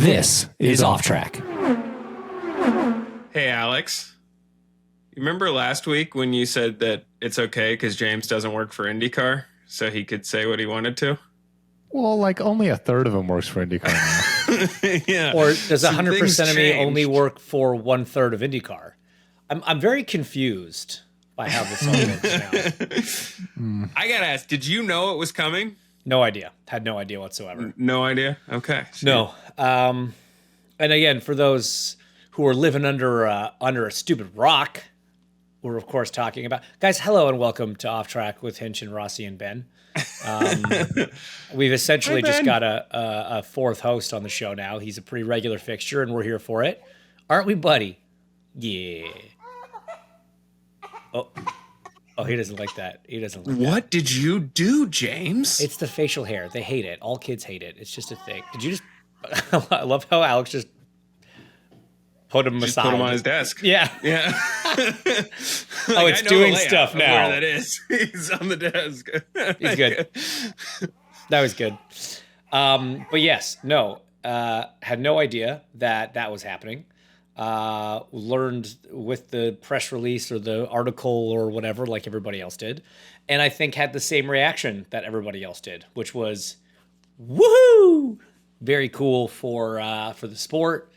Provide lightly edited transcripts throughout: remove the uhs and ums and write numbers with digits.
This is Off Track. Hey, Alex. You remember last week when you said that it's okay because James doesn't work for IndyCar, so he could say what he wanted to? Well, like only a third of them works for IndyCar now. Yeah. Or does 100% of me changed. only work for 1/3 of IndyCar? I'm very confused by how this all works now. I gotta ask, did you know it was coming? No idea. Had no idea whatsoever. No idea? Okay. No. And again, for those who are living under a stupid rock, we're of course talking about guys. Hello and welcome to Off Track with Hinch and Rossi and Ben. We've essentially just got a fourth host on the show now. He's a pretty regular fixture, and we're here for it, aren't we, buddy? Yeah. Oh, he doesn't like that. He doesn't like that. What did you do, James? It's the facial hair. They hate it. All kids hate it. It's just a thing. Did you just? I love how Alex just put him aside. Put him on his desk. Yeah. Yeah. Oh, it's doing stuff now. Where that is. He's on the desk. He's good. That was good. But yes, no, had no idea that was happening. Learned with the press release or the article or whatever, like everybody else did. And I think had the same reaction that everybody else did, which was, woohoo! Very cool for the sport.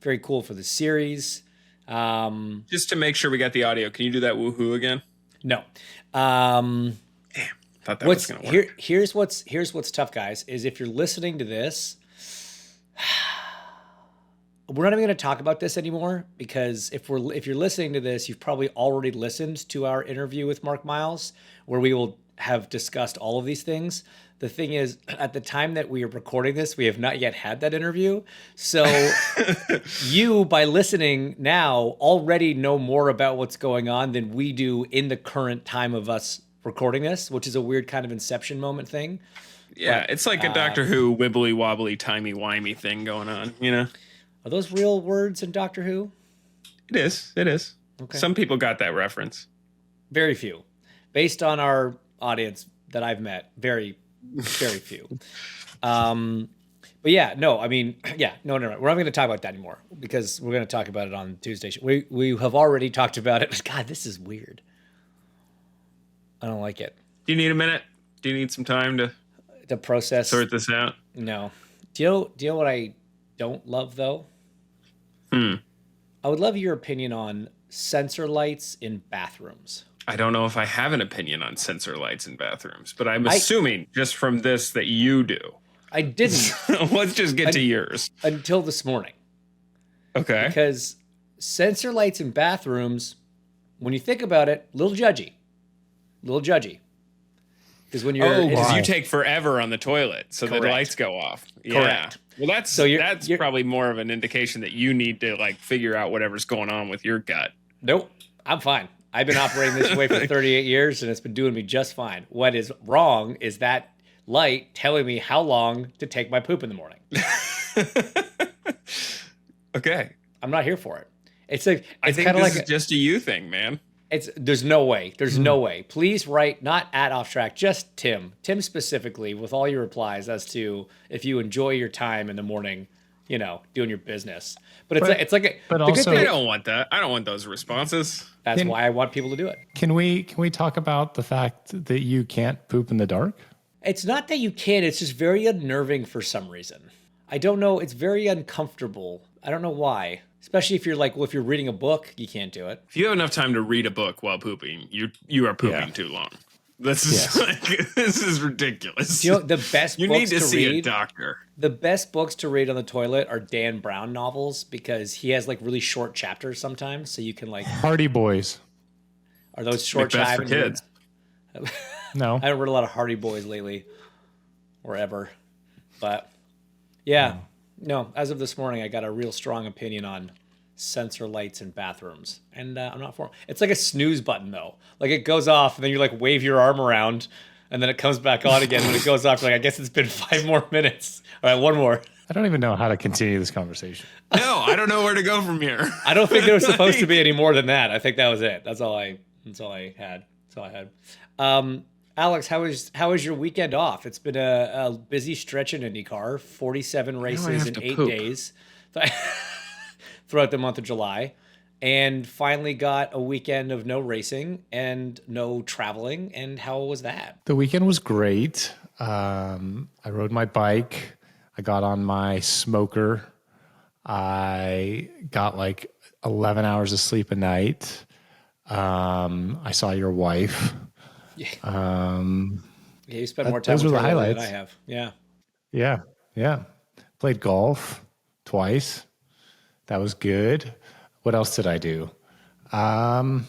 Very cool for the series. Just to make sure we got the audio, can you do that woohoo again? No. Damn, thought that was going to work. Here's what's tough, guys, is if you're listening to this, we're not even going to talk about this anymore because if you're listening to this, you've probably already listened to our interview with Mark Miles, where we will have discussed all of these things. The thing is, at the time that we are recording this, we have not yet had that interview. So you, by listening now, already know more about what's going on than we do in the current time of us recording this, which is a weird kind of Inception moment thing. Yeah, it's like a Doctor Who wibbly wobbly timey wimey thing going on, you know? Are those real words in Doctor Who? It is. Okay. Some people got that reference. Very few. Based on our audience that I've met, very few. But yeah, no, I mean, yeah, no. We're not going to talk about that anymore because we're going to talk about it on Tuesday. We have already talked about it. God, this is weird. I don't like it. Do you need a minute? Do you need some time to process? Sort this out? No. Do you know what I don't love though? I would love your opinion on sensor lights in bathrooms. I don't know if I have an opinion on sensor lights in bathrooms, but I'm assuming just from this that you do. I didn't. Let's just get to yours. Until this morning. Okay. Because sensor lights in bathrooms, when you think about it, a little judgy. Because when you're... because you take forever on the toilet, so the lights go off. Yeah. Correct. Well, that's probably more of an indication that you need to like figure out whatever's going on with your gut. Nope. I'm fine. I've been operating this way for 38 years, and it's been doing me just fine. What is wrong is that light telling me how long to take my poop in the morning. Okay. I'm not here for it. It's like I think this is just a you thing, man. There's no way. There's no way. Please write, not at Off Track, just Tim specifically, with all your replies as to if you enjoy your time in the morning, you know, doing your business. But it's like but also, I don't want that. I don't want those responses. That's why I want people to do it. Can we talk about the fact that you can't poop in the dark? It's not that you can't. It's just very unnerving for some reason. I don't know. It's very uncomfortable. I don't know why. Especially if you're like, well, if you're reading a book, you can't do it. If you have enough time to read a book while pooping, you are pooping too long. This is ridiculous. You know, the best you books need to see read, a doctor. The best books to read on the toilet are Dan Brown novels because he has like really short chapters sometimes, so you can like Hardy Boys. Are those short chapters for kids? No, I haven't read a lot of Hardy Boys lately, or ever. But yeah, no. As of this morning, I got a real strong opinion on sensor lights in bathrooms, and I'm not for it. It's like a snooze button though. Like it goes off, and then you like wave your arm around, and then it comes back on again. When it goes off, you're like, I guess it's been 5 more minutes. All right, one more. I don't even know how to continue this conversation. No, I don't know where to go from here. I don't think there was supposed to be any more than that. I think that was it. That's all I had. Alex, how was your weekend off? It's been a busy stretch in IndyCar, 47 races in 8 days throughout the month of July, and finally got a weekend of no racing and no traveling. And how was that? The weekend was great. I rode my bike. I got on my smoker. I got like 11 hours of sleep a night. I saw your wife. Yeah. Yeah, you spent more time those with were her the lately than highlights. I have. Yeah. Yeah. Played golf twice. That was good. What else did I do? Caught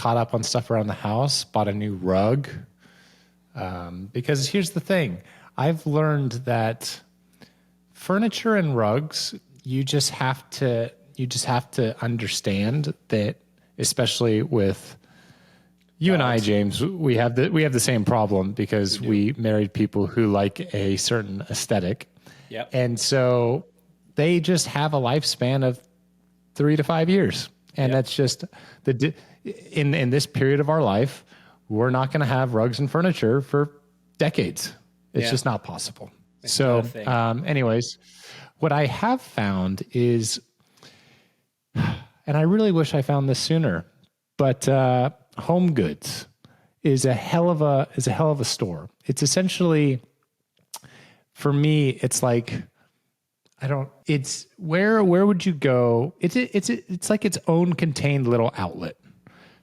up on stuff around the house, bought a new rug. Because here's the thing. I've learned that furniture and rugs, you just have to understand that, especially with you and I, James, we have the same problem because we married people who like a certain aesthetic. Yep. And so they just have a lifespan of 3 to 5 years. And that's just in this period of our life, we're not going to have rugs and furniture for decades. It's just not possible. So anyways, what I have found is, and I really wish I found this sooner, but Home Goods is a hell of a store. It's essentially, for me, it's like, it's where would you go? It's like its own contained little outlet.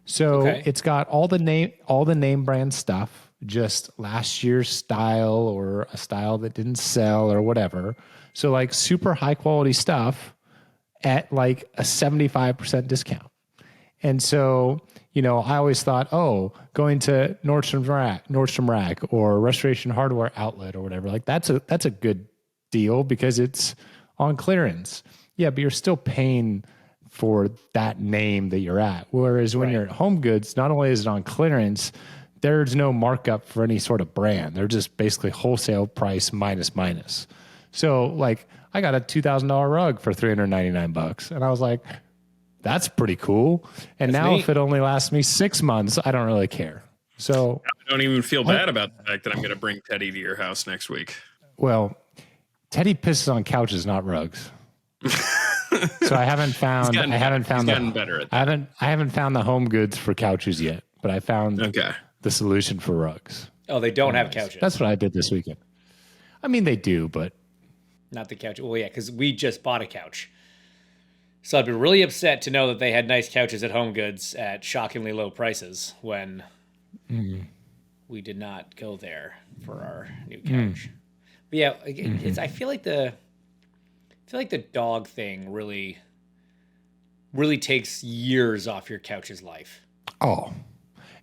So it's got all the name brand stuff, just last year's style or a style that didn't sell or whatever. So like super high quality stuff at like a 75% discount. And so, I always thought, going to Nordstrom Rack or Restoration Hardware Outlet or whatever, like that's a good deal because it's on clearance. Yeah, but you're still paying for that name that you're at. Whereas when you're at Home Goods, not only is it on clearance, there's no markup for any sort of brand. They're just basically wholesale price minus. So like I got a $2,000 rug for $399 and I was like, that's pretty cool. And that's now neat. If it only lasts me 6 months, I don't really care. So I don't even feel bad about the fact that I'm going to bring Teddy to your house next week. Well, Teddy pisses on couches, not rugs. So I haven't found. I haven't found. He's gotten better at that. I haven't found the Home Goods for couches yet, but I found the solution for rugs. Oh, they don't have couches. That's what I did this weekend. I mean, they do, but not the couch. Well, yeah, because we just bought a couch. So I'd been really upset to know that they had nice couches at Home Goods at shockingly low prices when we did not go there for our new couch. But yeah, it's. I feel like the dog thing really takes years off your couch's life. Oh,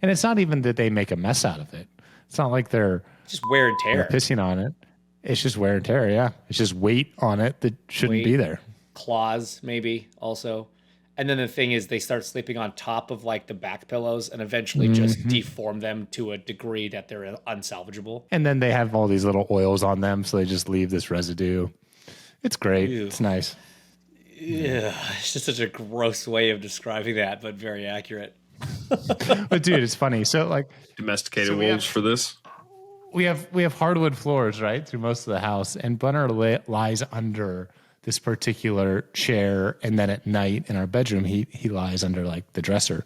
and it's not even that they make a mess out of it. It's not like they're just wear and tear, pissing on it. It's just wear and tear. Yeah, it's just weight on it that shouldn't be there. Claws, maybe also. And then the thing is, they start sleeping on top of like the back pillows and eventually just deform them to a degree that they're unsalvageable. And then they have all these little oils on them, so they just leave this residue. It's great. Ew. It's nice. Yeah, it's just such a gross way of describing that, but very accurate. But dude, it's funny. So like domesticated wolves for this. We have hardwood floors right through most of the house, and Bunner lies under this particular chair, and then at night in our bedroom he lies under like the dresser.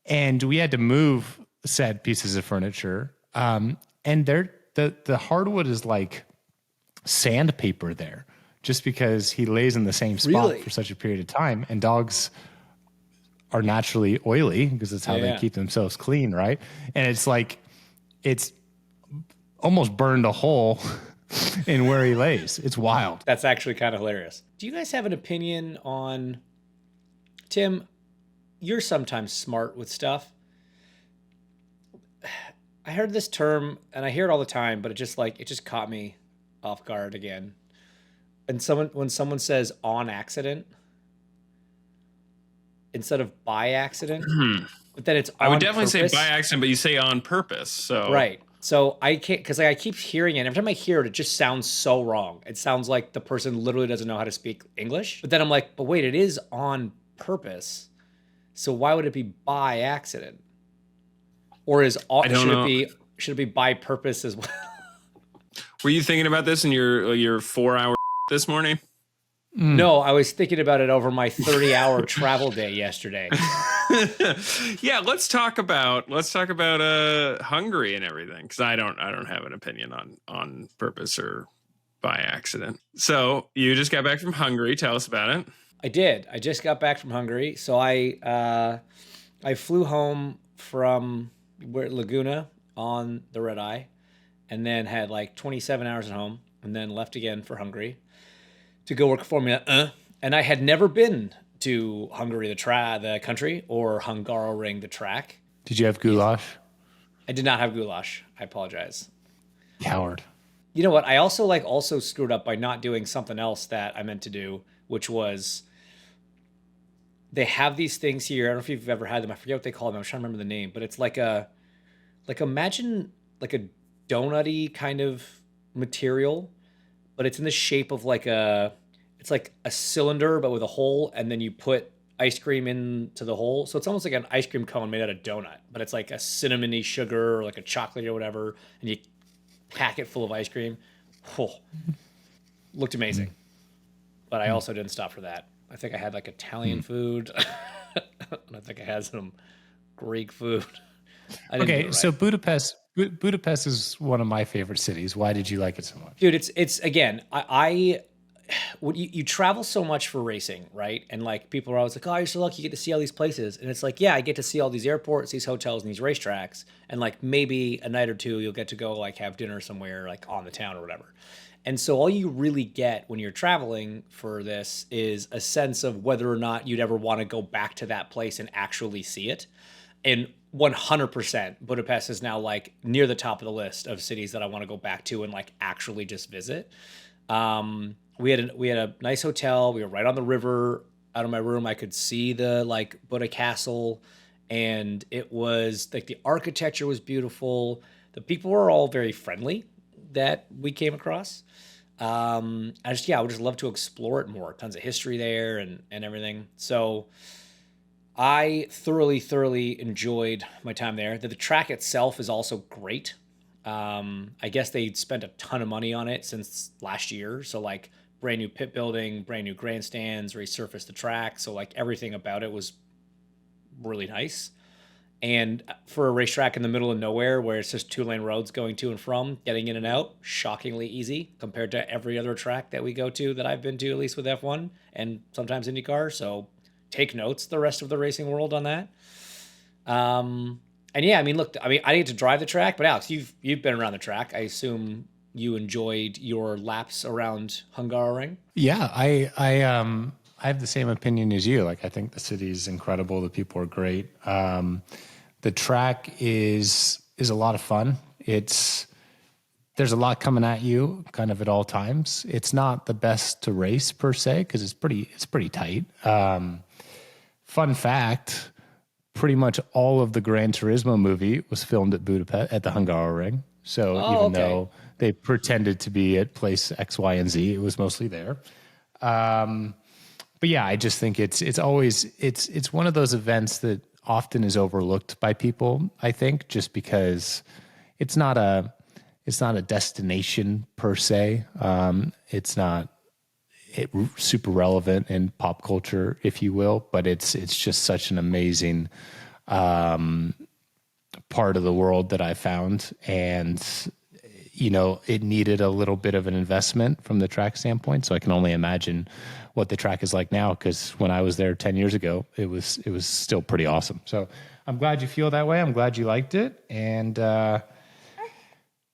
And we had to move said pieces of furniture, and the hardwood is like sandpaper there, just because he lays in the same spot for such a period of time, and dogs are naturally oily because it's how they keep themselves clean, right? And it's like it's almost burned a hole in where he lays. It's wild. That's actually kind of hilarious. Do you guys have an opinion on, Tim, you're sometimes smart with stuff. I heard this term and I hear it all the time, but it just caught me off guard again. And when someone says on accident instead of by accident, but then it's on I would definitely purpose. say by accident, but you say on purpose. So right. So I can't, because I keep hearing it. Every time I hear it, it just sounds so wrong. It sounds like the person literally doesn't know how to speak English. But then I'm like, but wait, it is on purpose. So why would it be by accident? or should it be by purpose as well? Were you thinking about this in your 4-hour this morning? No, I was thinking about it over my 30-hour travel day yesterday. Yeah, let's talk about Hungary and everything, because I don't have an opinion on purpose or by accident. So you just got back from Hungary. Tell us about it. I did. I just got back from Hungary, so I flew home from Laguna on the red eye, and then had like 27 hours at home, and then left again for Hungary to go work Formula 1. And I had never been to Hungary, the country, or Hungaroring, the track. Did you have goulash? I did not have goulash. I apologize. Coward. You know what? I also screwed up by not doing something else that I meant to do, which was they have these things here. I don't know if you've ever had them. I forget what they call them. I'm trying to remember the name, but it's imagine like a donut-y kind of material, but it's in the shape of it's like a cylinder, but with a hole, and then you put ice cream into the hole. So it's almost like an ice cream cone made out of donut, but it's like a cinnamony sugar or like a chocolate or whatever, and you pack it full of ice cream. Oh, looked amazing. But I also didn't stop for that. I think I had like Italian food. And I think I had some Greek food. Okay, so Budapest is one of my favorite cities. Why did you like it so much? Dude, it's again, when you travel so much for racing, right? And like people are always like, "Oh, you're so lucky you get to see all these places." And it's like, yeah, I get to see all these airports, these hotels, and these racetracks, and like maybe a night or two you'll get to go like have dinner somewhere like on the town or whatever. And so all you really get when you're traveling for this is a sense of whether or not you'd ever want to go back to that place and actually see it. And 100% Budapest is now like near the top of the list of cities that I want to go back to and like actually just visit. We had a nice hotel. We were right on the river. Out of my room, I could see the like Buda Castle, and it was like the architecture was beautiful. The people were all very friendly that we came across. I would just love to explore it more. Tons of history there and everything. So I thoroughly enjoyed my time there. The track itself is also great. I guess they spent a ton of money on it since last year. So like brand new pit building, brand new grandstands, resurfaced the track. So like everything about it was really nice. And for a racetrack in the middle of nowhere where it's just 2-lane roads going to and from, getting in and out, shockingly easy compared to every other track that we go to that I've been to, at least with F1 and sometimes IndyCar. So take notes, the rest of the racing world, on that. And yeah, I mean, look, I didn't get to drive the track, but Alex, you've been around the track. I assume you enjoyed your laps around Hungaroring. Yeah, I have the same opinion as you. Like, I think the city is incredible. The people are great. The track is a lot of fun. There's a lot coming at you kind of at all times. It's not the best to race per se, because it's pretty tight. Fun fact, pretty much all of the Gran Turismo movie was filmed at Budapest at the Hungaroring. So though they pretended to be at place X, Y, and Z, it was mostly there. But yeah, I just think it's one of those events that often is overlooked by people, I think, just because it's not a destination per se. It's not super relevant in pop culture, if you will, but it's just such an amazing part of the world that I found. And, you know, it needed a little bit of an investment from the track standpoint. So I can only imagine what the track is like now, because when I was there 10 years ago, it was still pretty awesome. So I'm glad you feel that way. I'm glad you liked it. And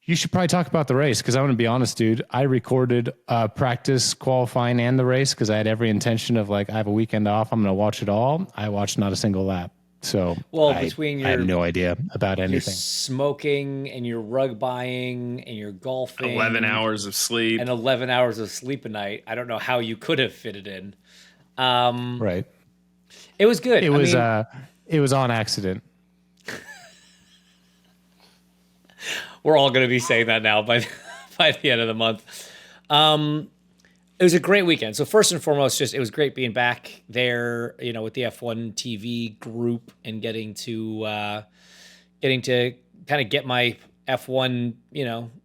you should probably talk about the race, because I'm going to be honest, dude. I recorded practice, qualifying, and the race because I had every intention of, like, I have a weekend off, I'm going to watch it all. I watched not a single lap. So I had no idea about anything. Your smoking and your rug buying and your golfing. 11 hours of sleep. And 11 hours of sleep a night. I don't know how you could have fit it in. Right. It was good. It was on accident. We're all going to be saying that now by the end of the month. It was a great weekend. So first and foremost, it was great being back there, you know, with the F1 TV group and getting to getting to kind of get my F1,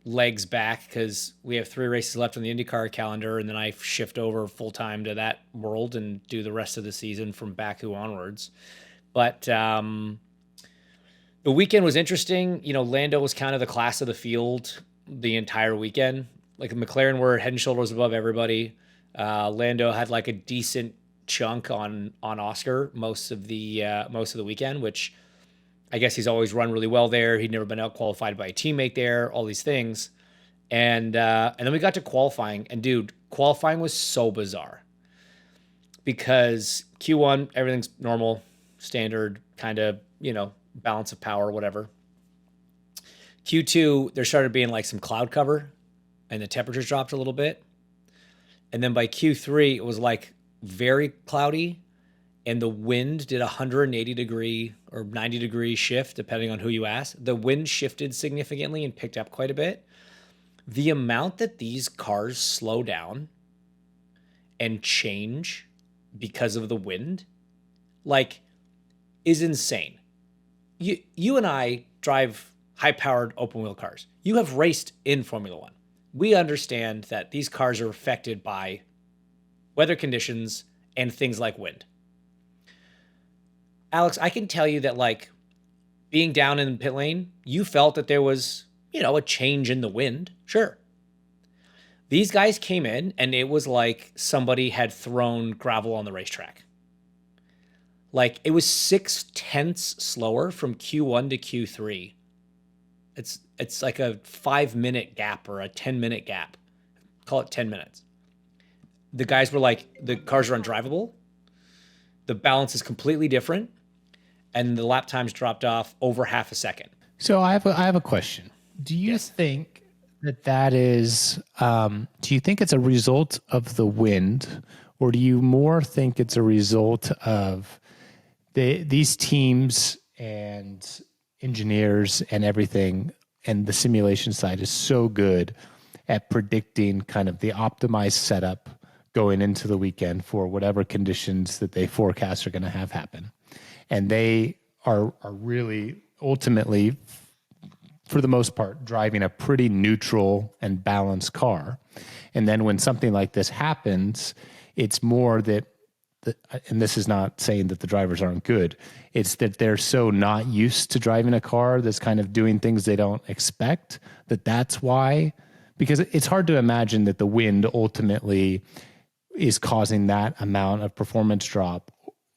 legs back, because we have 3 races left on the IndyCar calendar, and then I shift over full time to that world and do the rest of the season from Baku onwards. But the weekend was interesting. Lando was kind of the class of the field the entire weekend. Like McLaren were head and shoulders above everybody. Lando had like a decent chunk on Oscar most of the weekend, which I guess he's always run really well there. He'd never been out qualified by a teammate there, all these things. And then we got to qualifying, and dude, qualifying was so bizarre because Q1, everything's normal, standard, kind of, balance of power, whatever. Q2, there started being like some cloud cover and the temperatures dropped a little bit. And then by Q3, it was like very cloudy, and the wind did a 180 degree or 90 degree shift, depending on who you ask. The wind shifted significantly and picked up quite a bit. The amount that these cars slow down and change because of the wind, is insane. You and I drive high-powered open-wheel cars. You have raced in Formula One. We understand that these cars are affected by weather conditions and things like wind. Alex, I can tell you that being down in the pit lane, you felt that there was, a change in the wind. Sure. These guys came in and it was like somebody had thrown gravel on the racetrack. It was 0.6 slower from Q1 to Q3. It's like a 5-minute gap or a 10-minute gap. Call it 10 minutes. The guys were like, the cars are undrivable. The balance is completely different. And the lap times dropped off over half a second. So I have a question. Do you think that is, do you think it's a result of the wind, or do you more think it's a result of these teams and engineers and everything, and the simulation side is so good at predicting kind of the optimized setup going into the weekend for whatever conditions that they forecast are going to have happen? And they are really ultimately, for the most part, driving a pretty neutral and balanced car. And then when something like this happens, it's more that, and this is not saying that the drivers aren't good, it's that they're so not used to driving a car that's kind of doing things they don't expect, that's why. Because it's hard to imagine that the wind ultimately is causing that amount of performance drop.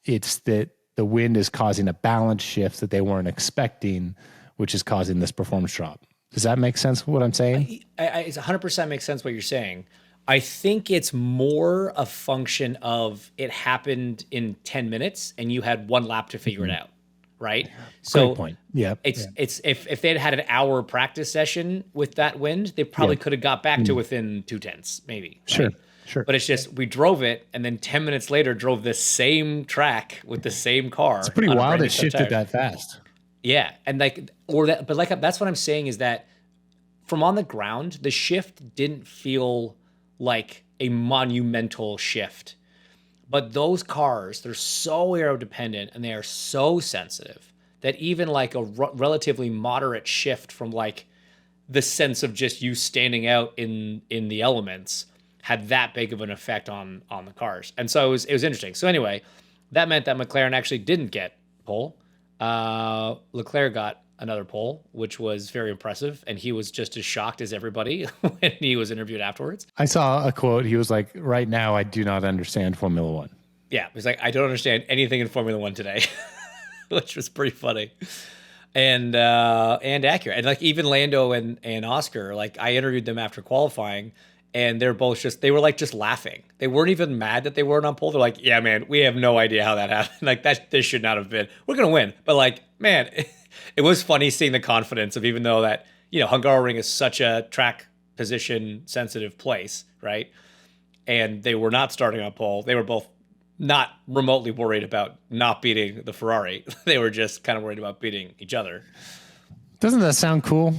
It's that the wind is causing a balance shift that they weren't expecting, which is causing this performance drop. Does that make sense what I'm saying? It's 100% makes sense what you're saying. I think it's more a function of it happened in 10 minutes and you had 1 lap to figure it out, right? So great point. Yeah. It's if they'd had an hour practice session with that wind, they probably could have got back to within 0.2, maybe. Right? Sure. But it's just we drove it, and then 10 minutes later drove the same track with the same car. It's pretty wild it shifted that fast. Yeah, and that's what I'm saying is that from on the ground, the shift didn't feel like a monumental shift. But those cars, they're so aero dependent and they are so sensitive that even like a relatively moderate shift from the sense of just you standing out in the elements had that big of an effect on the cars. And so it was interesting. So anyway, that meant that McLaren actually didn't get pole. Leclerc got another pole, which was very impressive. And he was just as shocked as everybody when he was interviewed afterwards. I saw a quote. He was like, right now, I do not understand Formula One. Yeah. He's like, I don't understand anything in Formula One today, which was pretty funny and accurate. And even Lando and Oscar, I interviewed them after qualifying, and they're both they were just laughing. They weren't even mad that they weren't on pole. They're like, yeah, man, we have no idea how that happened. This should not have been. We're going to win. But man, it was funny seeing the confidence of, even though that, Hungaroring is such a track position sensitive place, right? And they were not starting on pole. They were both not remotely worried about not beating the Ferrari. They were just kind of worried about beating each other. Doesn't that sound cool?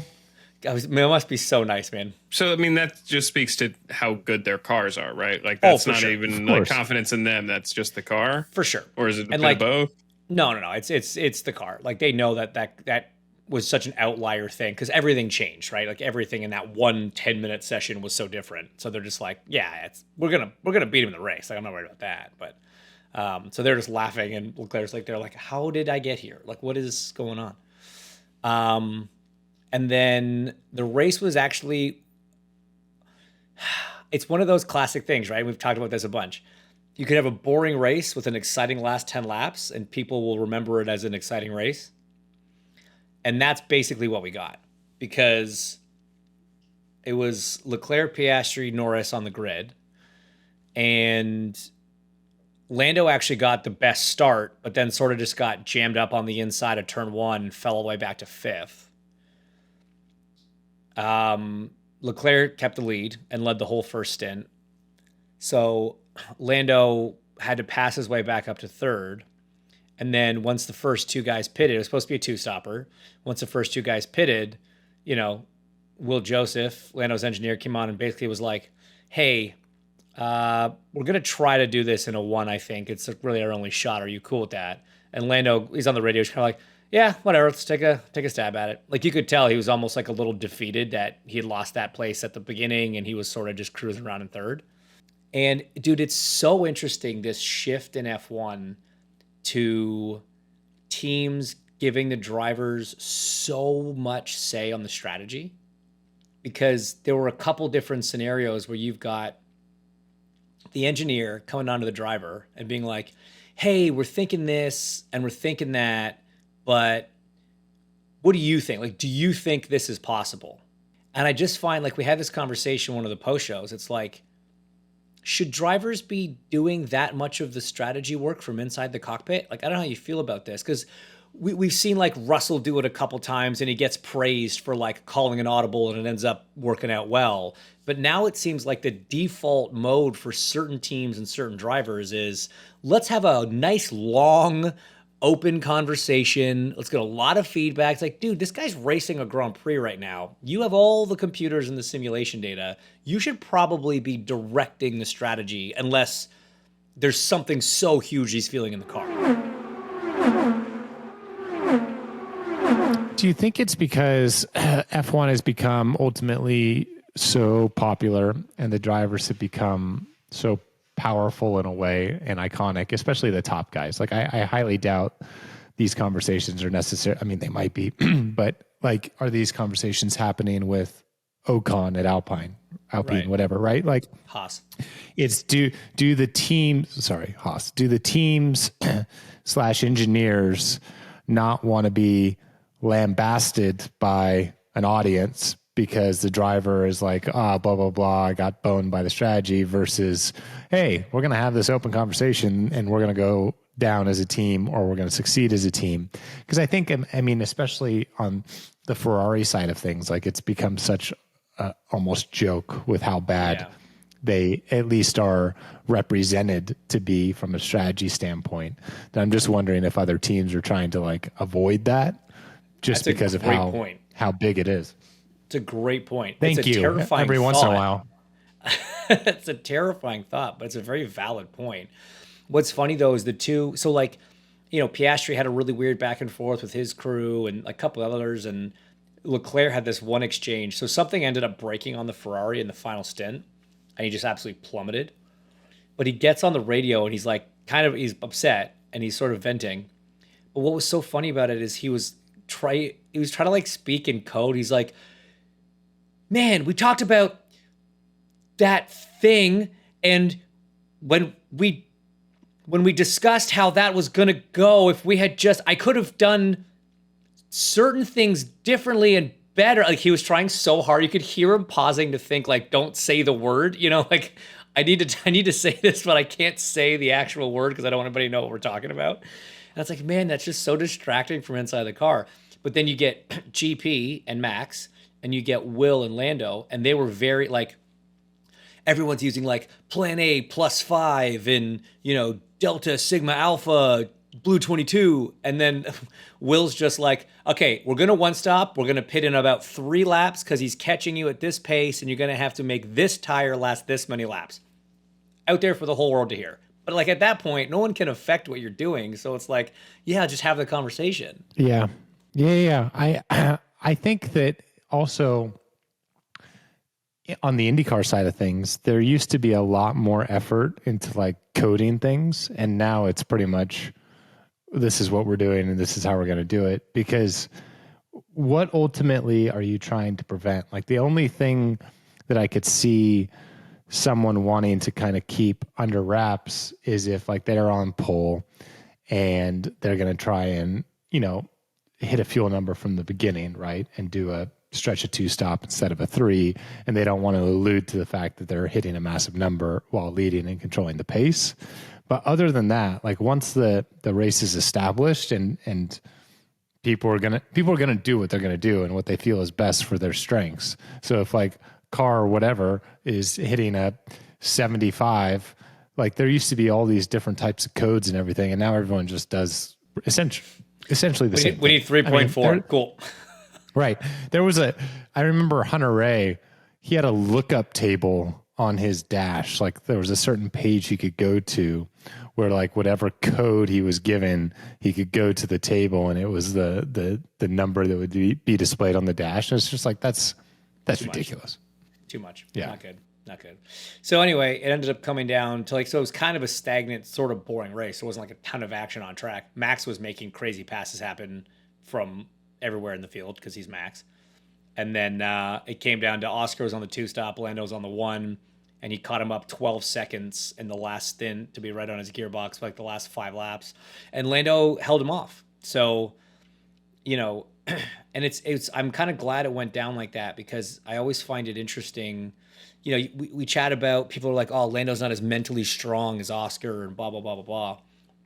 It must be so nice, man. So, I mean, that just speaks to how good their cars are, right? That's not even confidence in them. That's just the car? For sure. Or is it a bit of both? No. It's the car. They know that was such an outlier thing because everything changed, right? Like everything in that 1 10-minute session was so different. So they're just like, yeah, we're gonna beat him in the race. Like I'm not worried about that. But so they're just laughing, and Leclerc's like, they're like, how did I get here? Like, what is going on? And then the race was actually, it's one of those classic things, right? We've talked about this a bunch. You could have a boring race with an exciting last 10 laps, and people will remember it as an exciting race. And that's basically what we got, because it was Leclerc, Piastri, Norris on the grid. And Lando actually got the best start, but then sort of just got jammed up on the inside of turn 1 and fell all the way back to 5th. Leclerc kept the lead and led the whole first stint. So Lando had to pass his way back up to 3rd. And then once the first 2 guys pitted, it was supposed to be a 2-stopper. Once the first 2 guys pitted, Will Joseph, Lando's engineer, came on and basically was like, hey, we're going to try to do this in a 1, I think. It's really our only shot. Are you cool with that? And Lando, he's on the radio. He's kind of like, yeah, whatever. Let's take a stab at it. Like you could tell he was almost like a little defeated that he had lost that place at the beginning and he was sort of just cruising around in 3rd. And dude, it's so interesting, this shift in F1 to teams giving the drivers so much say on the strategy, because there were a couple different scenarios where you've got the engineer coming onto the driver and being like, hey, we're thinking this and we're thinking that, but what do you think? Like, do you think this is possible? And I just find, like, we had this conversation in one of the post shows. It's like, should drivers be doing that much of the strategy work from inside the cockpit? Like, I don't know how you feel about this, because we've seen like Russell do it a couple times and he gets praised for like calling an audible and it ends up working out well. But now it seems like the default mode for certain teams and certain drivers is, let's have a nice long open conversation. Let's get a lot of feedback. It's like, dude, this guy's racing a Grand Prix right now. You have all the computers and the simulation data. You should probably be directing the strategy, unless there's something so huge he's feeling in the car. Do you think it's because F1 has become ultimately so popular and the drivers have become so powerful in a way and iconic, especially the top guys? Like I highly doubt these conversations are necessary. I mean, they might be, but like, are these conversations happening with Ocon at Alpine, Right. whatever, right? Like Haas. It's do the teams, sorry, Haas, do the teams / engineers not want to be lambasted by an audience because the driver is like, blah, blah, blah, I got boned by the strategy, versus, hey, we're going to have this open conversation and we're going to go down as a team, or we're going to succeed as a team? Because I think, I mean, especially on the Ferrari side of things, like it's become such a almost joke with how bad they at least are represented to be from a strategy standpoint. And I'm just wondering if other teams are trying to like avoid that just because of how big it is. It's a great point. Thank you. Terrifying Every once in a while. It's a terrifying thought, but it's a very valid point. What's funny though is the two, so like, Piastri had a really weird back and forth with his crew and a couple others, and Leclerc had this one exchange. So something ended up breaking on the Ferrari in the final stint, and he just absolutely plummeted. But he gets on the radio and he's like, he's upset and he's sort of venting. But what was so funny about it is he was trying to like speak in code. He's like, man, we talked about that thing, and when we discussed how that was going to go, if we had just, I could have done certain things differently and better. Like he was trying so hard. You could hear him pausing to think, like, don't say the word, like I need to say this, but I can't say the actual word because I don't want anybody to know what we're talking about. And it's like, man, that's just so distracting from inside the car. But then you get GP and Max, and you get Will and Lando, and they were very like, everyone's using like plan A +5 and, Delta Sigma Alpha Blue 22. And then Will's just like, okay, we're going to one stop. We're going to pit in about 3 laps because he's catching you at this pace, and you're going to have to make this tire last this many laps. Out there for the whole world to hear. But like at that point, no one can affect what you're doing. So it's like, yeah, just have the conversation. Yeah. Yeah. I think that also on the IndyCar side of things, there used to be a lot more effort into like coding things, and now it's pretty much this is what we're doing and this is how we're going to do it. Because what ultimately are you trying to prevent? Like the only thing that I could see someone wanting to kind of keep under wraps is if like they're on pole and they're going to try and, hit a fuel number from the beginning, right? And do a stretch a 2-stop instead of a 3. And they don't want to allude to the fact that they're hitting a massive number while leading and controlling the pace. But other than that, like once the race is established and people are gonna do what they're gonna do and what they feel is best for their strengths. So if like car or whatever is hitting a 75, like there used to be all these different types of codes and everything, and now everyone just does essentially the same. We need 3.4. Cool. Right. I remember Hunter Ray, he had a lookup table on his dash. Like there was a certain page he could go to where like whatever code he was given, he could go to the table and it was the number that would be displayed on the dash. And it's just like, that's ridiculous. Too much. Yeah. Not good. So anyway, it ended up coming down to so it was kind of a stagnant, sort of boring race. It wasn't like a ton of action on track. Max was making crazy passes happen from everywhere in the field because he's Max. And then it came down to Oscar was on the 2-stop, Lando was on the 1, and he caught him up 12 seconds in the last stint to be right on his gearbox for like the last 5 laps. And Lando held him off. So, and I'm kind of glad it went down like that because I always find it interesting. We chat about people are like, oh, Lando's not as mentally strong as Oscar and blah, blah, blah, blah, blah.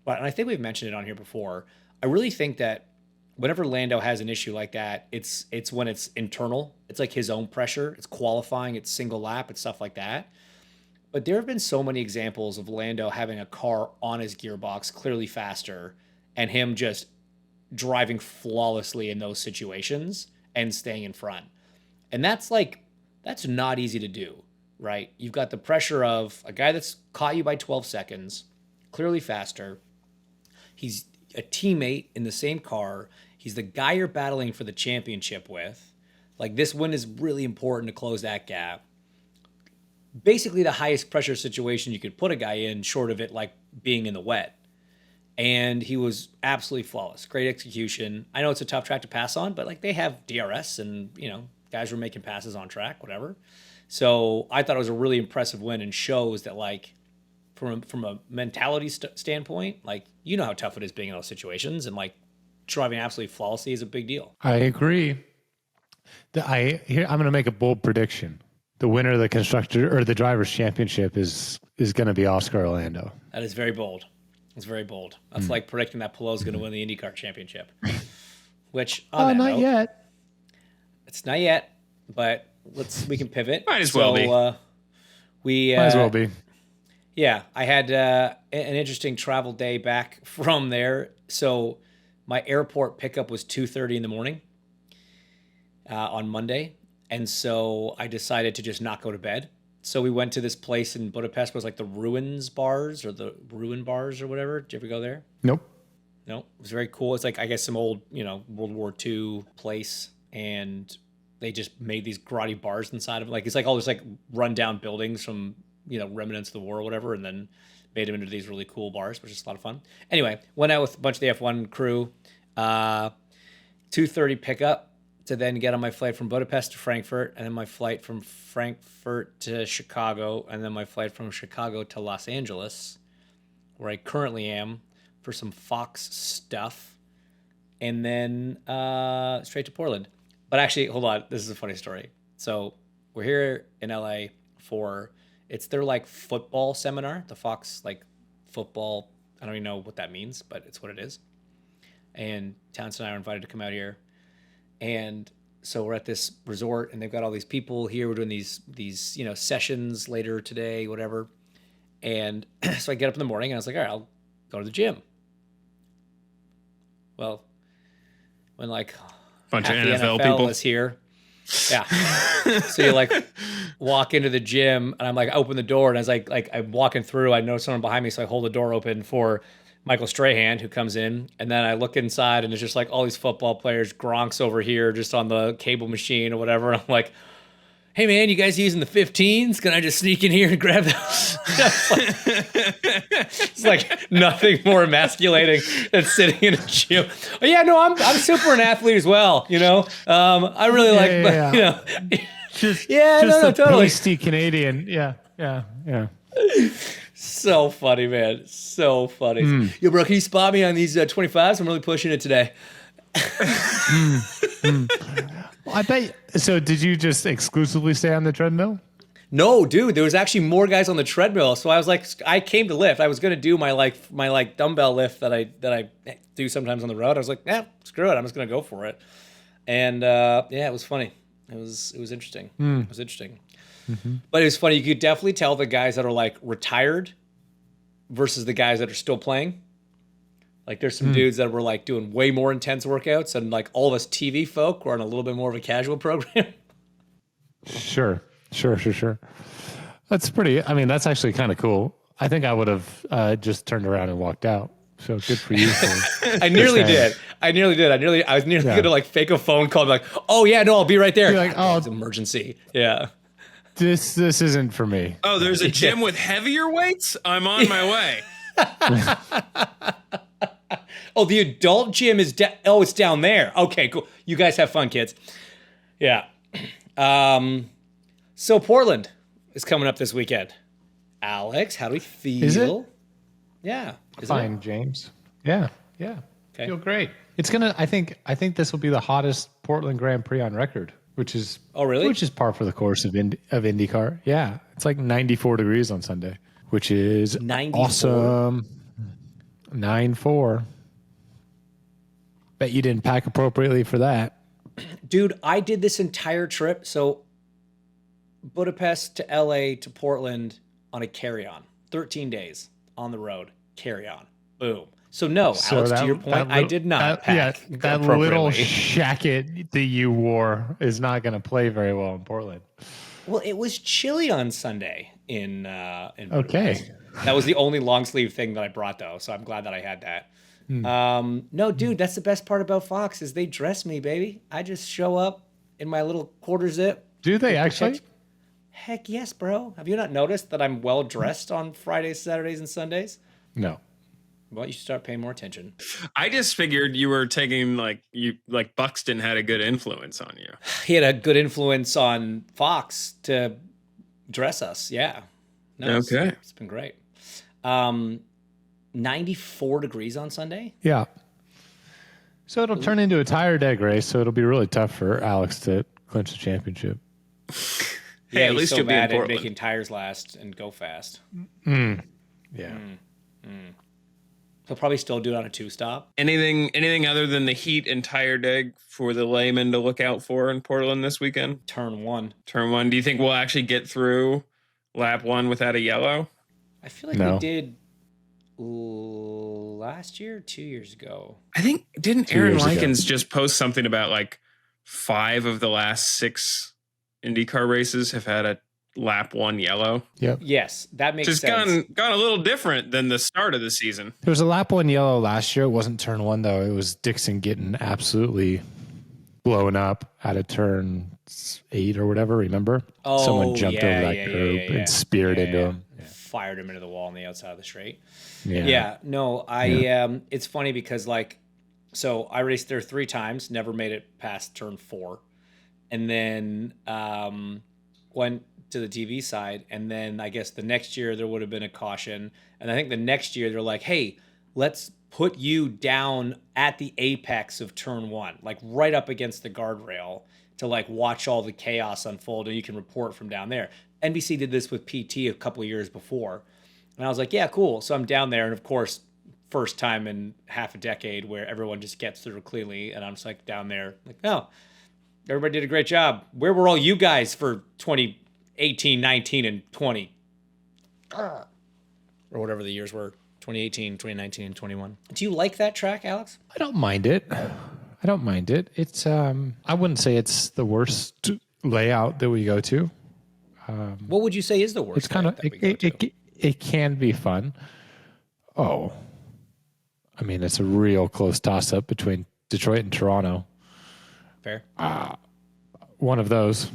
But, and I think we've mentioned it on here before. I really think that whenever Lando has an issue like that, it's when it's internal. It's like his own pressure. It's qualifying. It's single lap. It's stuff like that. But there have been so many examples of Lando having a car on his gearbox, clearly faster, and him just driving flawlessly in those situations and staying in front. And that's not easy to do, right? You've got the pressure of a guy that's caught you by 12 seconds, clearly faster. He's a teammate in the same car. He's the guy you're battling for the championship with. Like this win is really important to close that gap. Basically the highest pressure situation you could put a guy in, short of it like being in the wet. And he was absolutely flawless. Great execution. I know it's a tough track to pass on, but like they have DRS and, guys were making passes on track, whatever. So I thought it was a really impressive win and shows that like from a mentality standpoint, like how tough it is being in those situations and like driving absolutely flawlessly is a big deal. I agree. I'm going to make a bold prediction. The winner of the constructor or the drivers' championship is going to be Oscar Orlando. That is very bold. It's very bold. That's like predicting that Palou is going to win the IndyCar championship. Which not yet. It's not yet, but we can pivot. Might as well be. Might as well be. Yeah, I had an interesting travel day back from there. So my airport pickup was 2:30 in the morning on Monday. And so I decided to just not go to bed. So we went to this place in Budapest. It was like the Ruins Bars or the Ruin Bars or whatever. Did you ever go there? Nope. No, it was very cool. It's like, I guess, some old, World War II place. And they just made these grotty bars inside of it. Like, it's like all this like rundown buildings from, remnants of the war or whatever. And then made them into these really cool bars, which is a lot of fun. Anyway, went out with a bunch of the F1 crew. 2:30 pickup to then get on my flight from Budapest to Frankfurt, and then my flight from Frankfurt to Chicago, and then my flight from Chicago to Los Angeles, where I currently am for some Fox stuff, and then straight to Portland. But actually, hold on, this is a funny story. So we're here in LA for, it's their like football seminar, the Fox like football, I don't even know what that means, but it's what it is. And Townsend and I are invited to come out here. And so we're at this resort and they've got all these people here. We're doing these sessions later today, whatever. And so I get up in the morning and I was like, all right, I'll go to the gym. Well, when like bunch of half the NFL NFL people is here. Yeah. So you like walk into the gym and I'm like, I open the door and I was like I'm walking through, I know someone behind me. So I hold the door open for Michael Strahan, who comes in, and then I look inside and there's just like all these football players, Gronk's over here just on the cable machine or whatever. And I'm like, hey man, you guys using the 15s? Can I just sneak in here and grab those? It's like nothing more emasculating than sitting in a gym. Oh yeah, no, I'm super an athlete as well. You know, I really like, you know, just totally. Pasty Canadian. Yeah. So funny, man. So funny. Yo, bro, can you spot me on these 25s? I'm really pushing it today. I bet. So did you just exclusively stay on the treadmill? No, dude, there was actually more guys on the treadmill. So I was like, I came to lift. I was going to do my dumbbell lift that I do sometimes on the road. I was like, yeah, screw it. I'm just going to go for it. And yeah, it was funny. It was interesting. It was interesting. Mm-hmm. But it was funny. You could definitely tell the guys that are like retired versus the guys that are still playing. Like there's some dudes that were like doing way more intense workouts, and like all of us TV folk were on a little bit more of a casual program. Sure. That's pretty. I mean, that's actually kind of cool. I think I would have just turned around and walked out. So good for you. I nearly did. I was nearly going to like fake a phone call, and be like, oh yeah, no, I'll be right there. Be like, oh, it's an emergency. Yeah. This isn't for me. Oh, there's a gym with heavier weights? I'm on my way. Oh, the adult gym is it's down there. Okay, cool. You guys have fun, kids. Yeah. So Portland is coming up this weekend. Alex, how do we feel? Is it? Yeah. Fine, James. Yeah. Okay. Feel great. It's gonna. I think this will be the hottest Portland Grand Prix on record, which is really? Which is par for the course of IndyCar. Yeah, it's like 94 degrees on Sunday, which is 94? awesome. 9-4. Bet you didn't pack appropriately for that. Dude, I did this entire trip. So Budapest to LA to Portland on a carry-on. 13 days on the road. Carry-on. Boom. So no, Alex, to your point, I did not pack. Yeah, that little shacket that you wore is not going to play very well in Portland. Well, it was chilly on Sunday in Budapest. Okay. That was the only long sleeve thing that I brought, though, so I'm glad that I had that. No, dude, that's the best part about Fox is they dress me, baby. I just show up in my little quarter zip. Do they actually? Heck yes, bro. Have you not noticed that I'm well dressed on Fridays, Saturdays, and Sundays? No. Well, you should start paying more attention. I just figured you were taking like Buxton had a good influence on you. He had a good influence on Fox to dress us. Yeah. No, okay. It's been great. 94 degrees on Sunday. Yeah. So it'll turn into a tire deg race. So it'll be really tough for Alex to clinch the championship. Yeah, at least so you'll be in bad at Portland. making tires last and go fast. Yeah. He'll probably still do it on a 2-stop. Anything other than the heat and tire deg for the layman to look out for in Portland this weekend? Turn 1. Turn 1. Do you think we'll actually get through lap 1 without a yellow? I feel like we did last year or 2 years ago. I think, didn't Aaron Likens just post something about like 5 of the last 6 IndyCar races have had a lap 1 yellow? Yep. Yes, that makes just sense. Gone a little different than the start of the season. There was a lap 1 yellow last year. It wasn't turn 1 though. It was Dixon getting absolutely blown up out of turn 8 or whatever. Remember? Oh, someone jumped over that curb and speared into him. Yeah. Fired him into the wall on the outside of the straight. Yeah. No, it's funny because so I raced there 3 times, never made it past turn 4, and then went to the TV side, and then I guess the next year there would have been a caution, and I think the next year they're like, hey, let's put you down at the apex of turn 1, like right up against the guardrail to like watch all the chaos unfold, and you can report from down there. NBC did this with PT a couple of years before, and I was like, yeah, cool. So I'm down there, and of course, first time in half a decade where everyone just gets through cleanly, and I'm just like down there like, oh, everybody did a great job. Where were all you guys for 2018, 19, and 20? Or whatever the years were, 2018, 2019, and 21. Do you like that track, Alex? I don't mind it. It's I wouldn't say it's the worst layout that we go to. What would you say is the worst? It's kind of it can be fun. Oh, I mean, it's a real close toss-up between Detroit and Toronto. Fair. One of those.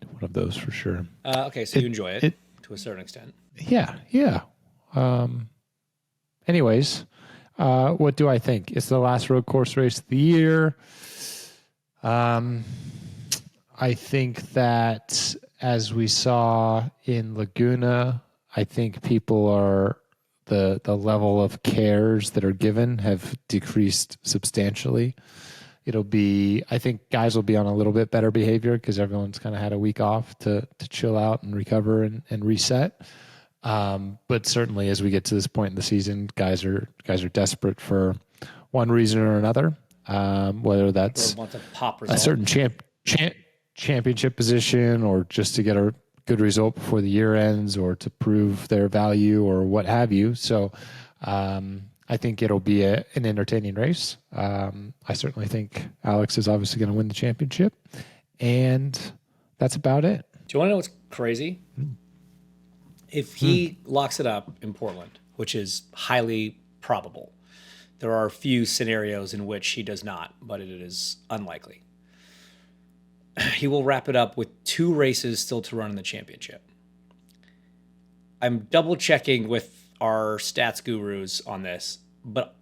One of those for sure. Okay, so you enjoy it to a certain extent. Yeah. Anyways, what do I think? It's the last road course race of the year. I think that as we saw in Laguna, I think people are the level of cares that are given have decreased substantially. I think guys will be on a little bit better behavior because everyone's kind of had a week off to chill out and recover and reset. But certainly as we get to this point in the season, guys are desperate for one reason or another. Whether that's a certain championship position or just to get a good result before the year ends or to prove their value or what have you. So, I think it'll be an entertaining race. I certainly think Alex is obviously going to win the championship, and that's about it. Do you want to know what's crazy? If he locks it up in Portland, which is highly probable, there are a few scenarios in which he does not, but it is unlikely. He will wrap it up with 2 races still to run in the championship. I'm double checking with our stats gurus on this, but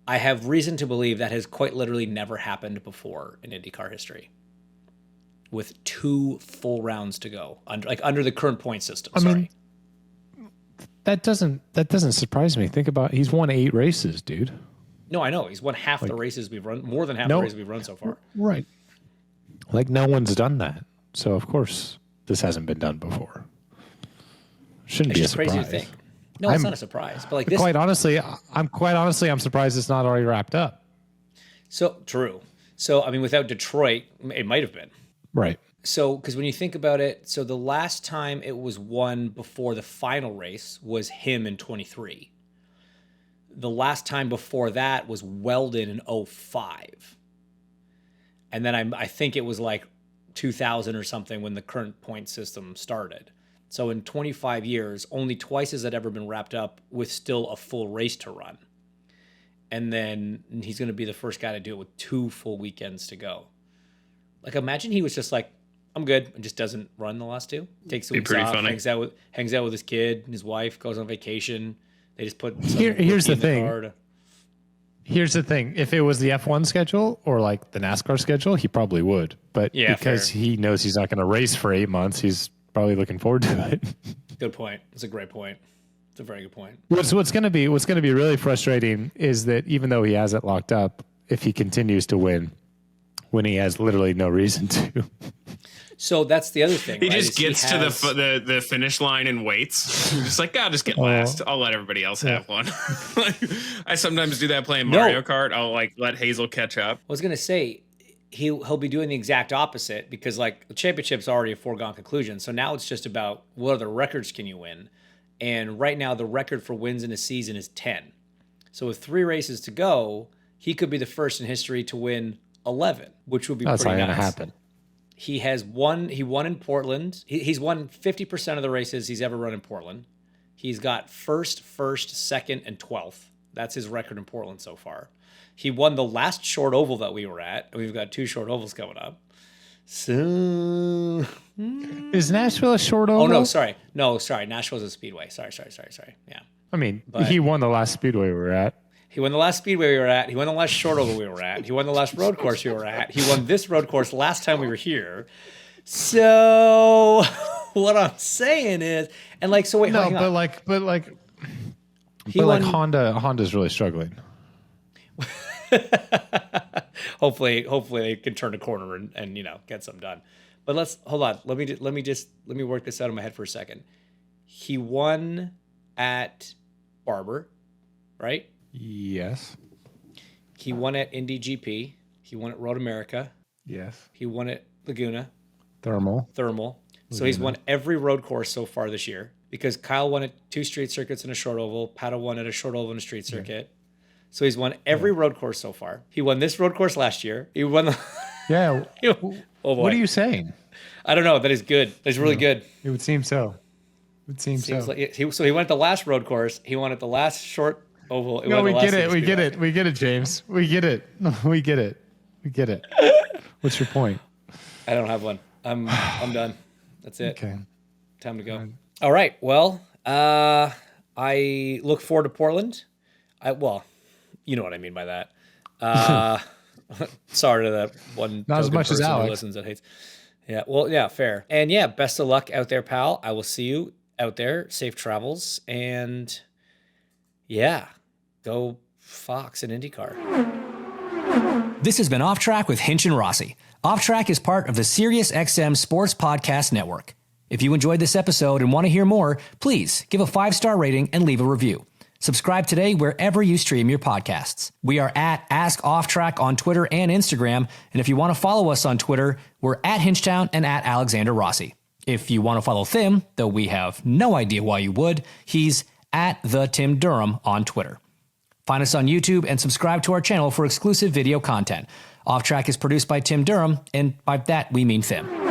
I have reason to believe that has quite literally never happened before in IndyCar history. With 2 full rounds to go, under the current point system. I mean, that doesn't surprise me. Think about he's won 8 races, dude. No, I know he's won half the races we've run, more than half the races we've run so far. Right. Like no one's done that, so of course this hasn't been done before. Shouldn't be a surprise. Crazy to think. No, it's not a surprise. But like this, quite honestly, I'm surprised it's not already wrapped up. So true. So I mean, without Detroit, it might have been. Right. So because when you think about it, so the last time it was won before the final race was him in 23. The last time before that was Weldon in 05. And then I think it was like 2000 or something when the current point system started. So in 25 years, only twice has that ever been wrapped up with still a full race to run. And then he's going to be the first guy to do it with 2 full weekends to go. Like imagine he was just like, I'm good, and just doesn't run the last 2. Takes the weeks off, hangs out with his kid and his wife, goes on vacation. They just put here's the thing. Here's the thing. If it was the F1 schedule or like the NASCAR schedule, he probably would. But because he knows he's not going to race for 8 months, he's probably looking forward to it. Good point. It's a great point. It's a very good point. What's going to be really frustrating is that even though he has it locked up, if he continues to win when he has literally no reason to. So that's the other thing. He just gets to the finish line and waits. He's just like, I'll just get last. I'll let everybody else have one. I sometimes do that playing Mario Kart. I'll like let Hazel catch up. I was gonna say he'll be doing the exact opposite because like the championship's already a foregone conclusion. So now it's just about what other records can you win, and right now the record for wins in a season is 10. So with 3 races to go, he could be the first in history to win 11, which would be pretty nice. That's not gonna happen. He won in Portland. He's won 50% of the races he's ever run in Portland. He's got first, second, and 12th. That's his record in Portland so far. He won the last short oval that we were at. And we've got 2 short ovals coming up. So is Nashville a short oval? Oh no, sorry. Nashville's a speedway. Sorry. Yeah. I mean, he won the last speedway we were at. He won the last speedway we were at. He won the last short oval we were at. He won the last road course we were at. He won this road course last time we were here. So what I'm saying is, and like, so wait, hang on. But Honda's really struggling. Hopefully they can turn a corner and get something done. But let's hold on. Let me work this out in my head for a second. He won at Barber, right? Yes. He won at Indy GP. He won at Road America. Yes. He won at Laguna. Thermal. So he's won every road course so far this year because Kyle won at 2 street circuits and a short oval. Pato won at a short oval and a street circuit. Yeah. So he's won every road course so far. He won this road course last year. He won the... Yeah. Oh boy. What are you saying? I don't know. That is good. That is really good. It would seem so. It seems so. So he went at the last road course. He won at the last short oval. No, we get it. We get it. We get it, James. We get it. We get it. We get it. What's your point? I don't have one. I'm done. That's it. Okay. Time to go. All right. Well, I look forward to Portland. Well, you know what I mean by that. Sorry to that one. Not as much as Alex. Who listens that hates. Yeah. Well, yeah, fair. And yeah, best of luck out there, pal. I will see you out there. Safe travels. And yeah, go Fox and IndyCar. This has been Off Track with Hinch and Rossi. Off Track is part of the SiriusXM Sports Podcast Network. If you enjoyed this episode and want to hear more, please give a 5-star rating and leave a review. Subscribe today wherever you stream your podcasts. We are at Ask Off Track on Twitter and Instagram. And if you want to follow us on Twitter, we're at Hinchtown and at Alexander Rossi. If you want to follow Tim, though we have no idea why you would, he's at the Tim Durham on Twitter. Find us on YouTube and subscribe to our channel for exclusive video content. Off Track is produced by Tim Durham, and by that we mean Tim.